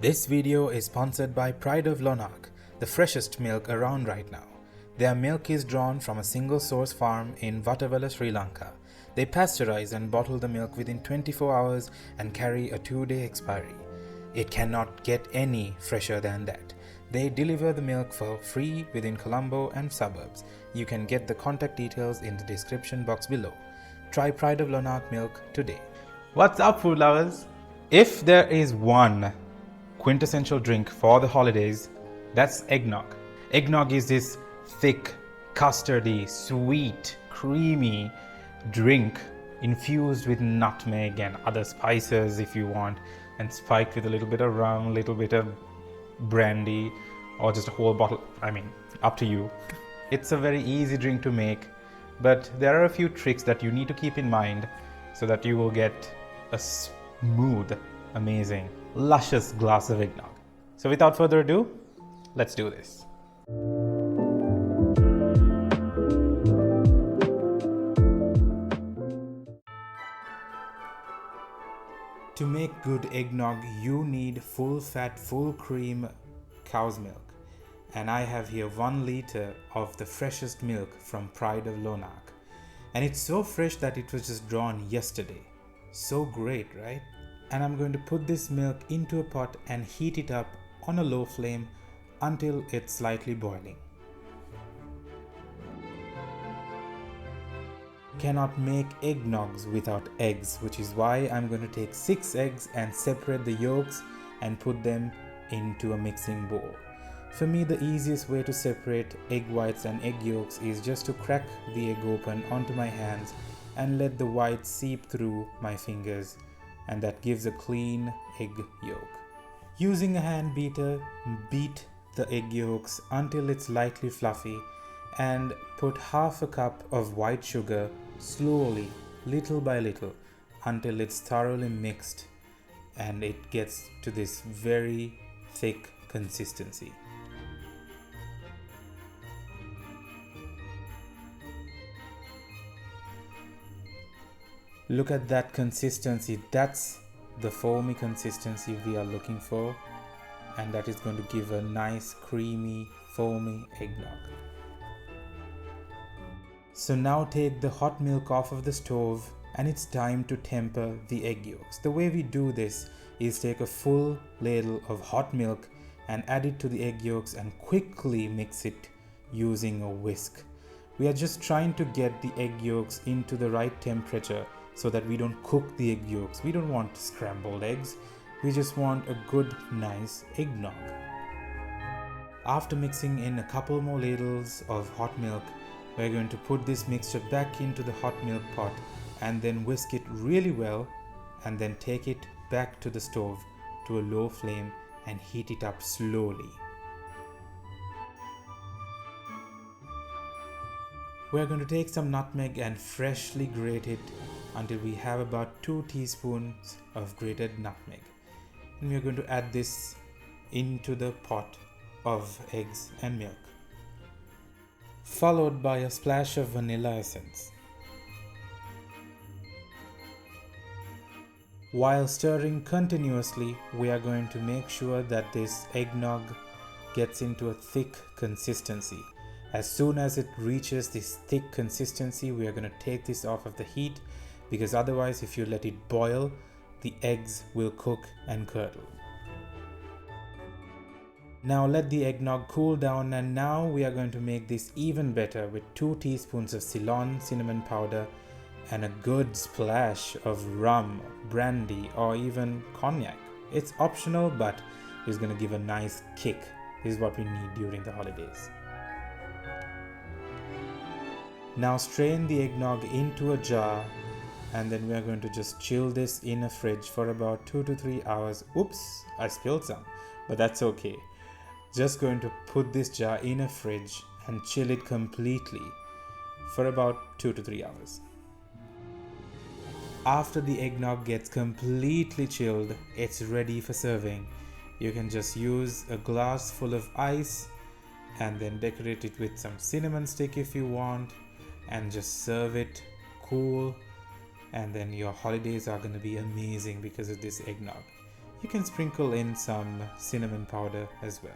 This video is sponsored by Pride of Lonach, the freshest milk around right now. Their milk is drawn from a single source farm in Watawala, Sri Lanka. They pasteurize and bottle the milk within 24 hours and carry a 2-day expiry. It cannot get any fresher than that. They deliver the milk for free within Colombo and suburbs. You can get the contact details in the description box below. Try Pride of Lonach milk today. What's up, food lovers? If there is one quintessential drink for the holidays, that's eggnog. Eggnog is this thick, custardy, sweet, creamy drink infused with nutmeg and other spices if you want, and spiked with a little bit of rum, a little bit of brandy, or just a whole bottle. I mean, up to you. It's a very easy drink to make, but there are a few tricks that you need to keep in mind so that you will get a smooth, amazing, luscious glass of eggnog. So without further ado, let's do this. To make good eggnog, you need full fat, full cream cow's milk. And I have here 1 liter of the freshest milk from Pride of Lonach. And it's so fresh that it was just drawn yesterday. So great, right? And I'm going to put this milk into a pot and heat it up on a low flame until it's slightly boiling. Cannot make eggnogs without eggs, which is why I'm going to take 6 eggs and separate the yolks and put them into a mixing bowl. For me, the easiest way to separate egg whites and egg yolks is just to crack the egg open onto my hands and let the white seep through my fingers, and that gives a clean egg yolk. Using a hand beater, beat the egg yolks until it's lightly fluffy and put half a cup of white sugar slowly, little by little, until it's thoroughly mixed and it gets to this very thick consistency. Look at that consistency. That's the foamy consistency we are looking for, and that is going to give a nice creamy foamy eggnog. So now take the hot milk off of the stove and it's time to temper the egg yolks. The way we do this is take a full ladle of hot milk and add it to the egg yolks and quickly mix it using a whisk. We are just trying to get the egg yolks into the right temperature so that we don't cook the egg yolks. We don't want scrambled eggs. We just want a good, nice eggnog. After mixing in a couple more ladles of hot milk, we're going to put this mixture back into the hot milk pot and then whisk it really well, and then take it back to the stove to a low flame and heat it up slowly. We're going to take some nutmeg and freshly grate it until we have about 2 teaspoons of grated nutmeg. And we're going to add this into the pot of eggs and milk, followed by a splash of vanilla essence. While stirring continuously, we are going to make sure that this eggnog gets into a thick consistency. As soon as it reaches this thick consistency, we are going to take this off of the heat, because otherwise if you let it boil, the eggs will cook and curdle. Now let the eggnog cool down, and now we are going to make this even better with 2 teaspoons of Ceylon cinnamon powder and a good splash of rum, brandy, or even cognac. It's optional, but it's going to give a nice kick. This is what we need during the holidays. Now strain the eggnog into a jar, and then we are going to just chill this in a fridge for about 2 to 3 hours. Oops, I spilled some, but that's okay. Just going to put this jar in a fridge and chill it completely for about 2 to 3 hours. After the eggnog gets completely chilled, it's ready for serving. You can just use a glass full of ice and then decorate it with some cinnamon stick if you want, and just serve it cool, and then your holidays are going to be amazing because of this eggnog. You can sprinkle in some cinnamon powder as well.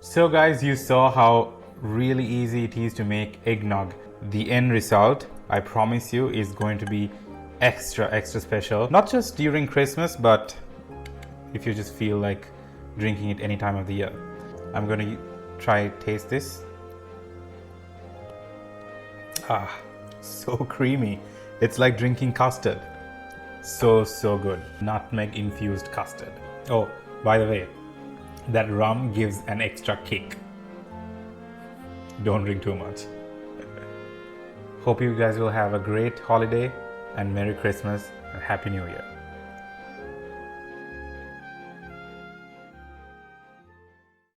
So guys, you saw how really easy it is to make eggnog. The end result, I promise you, is going to be extra special. Not just during Christmas, but if you just feel like drinking it any time of the year. I'm going to try taste this. Ah, so creamy. It's like drinking custard. So good. Nutmeg infused custard. Oh, by the way, that rum gives an extra kick. Don't drink too much. Hope you guys will have a great holiday and Merry Christmas and Happy New Year.